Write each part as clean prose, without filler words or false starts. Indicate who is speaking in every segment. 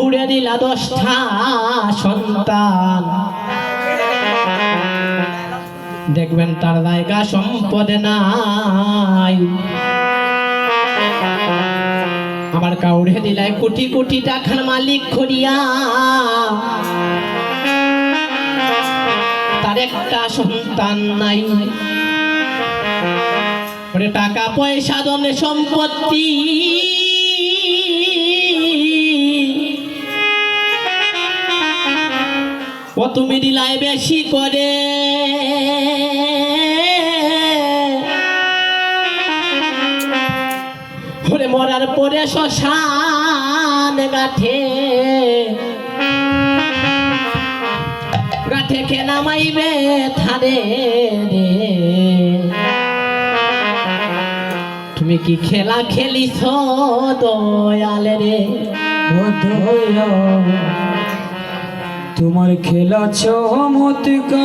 Speaker 1: কাহুরে দিলা 10টা সন্তান, দেখবেন তার জায়গা সম্পদে নাই। আবার কাউরে দিলাই কোটি কোটি টাকার মালিক করিয়া, তার একটা সন্তান নাই। ওরে টাকা পয়সা ধন সম্পত্তি ও তুমি দিলাই বেশি করে, ওরে মরার পরে শ্মশান গাঠে গাঠে কে নামাইবে থারে রে। তুমি কি খেলা খেলিছ দয়াল রে?
Speaker 2: ও দয়াল তোমার খেলা চমৎকার,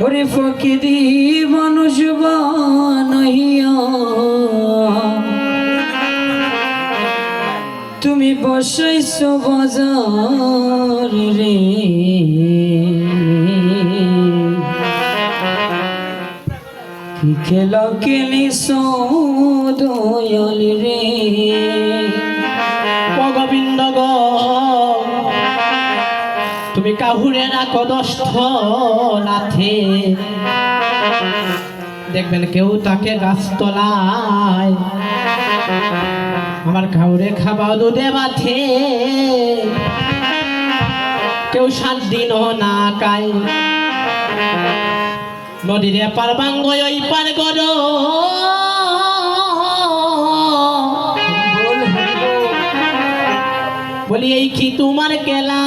Speaker 2: ওরে ফকিরি মানুষ বানাইয়া তুমি বসাইছ বাজার রে। কি খেলা খেলিস দয়াল রে?
Speaker 1: গোবিন্দ গো তুমি কাহুরে রাখো 10টা লাথে, দেখবেন কেউ তাকে গাছতলায়, আমার কাউরে খাওয়া দুধে বাথে, কেউ 7 দিনও না খায়। নদীর এপার বাঙ্গ ওই পার করো, বলি এই কি তোমার কেলা?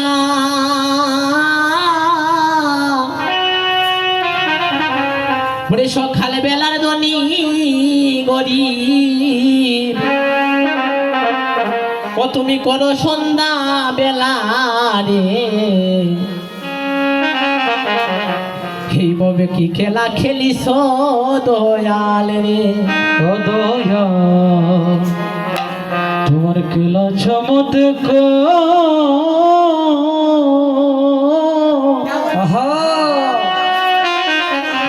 Speaker 1: বলে সকাল বেলার ধনী গরিব ও তুমি করো সন্ধ্যা বেলা রে। এইভাবে কি খেলা খেলিস দয়াল রে?
Speaker 2: ও দয়াল তোমার খেলা চমৎকার,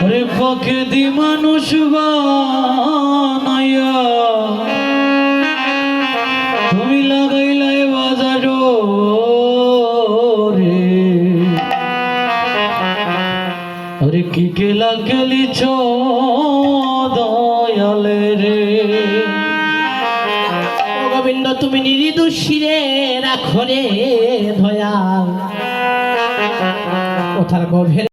Speaker 2: ওরে ফকিরি মানুষ বানাইয়া তুমি লাগাইলাই বাজার রে। আরে কি খেলা খেলিছ দয়াল রে?
Speaker 1: গোবিন্দ তুমি নির্দোষীরে রাখো রে দয়াল, কোথার গভীর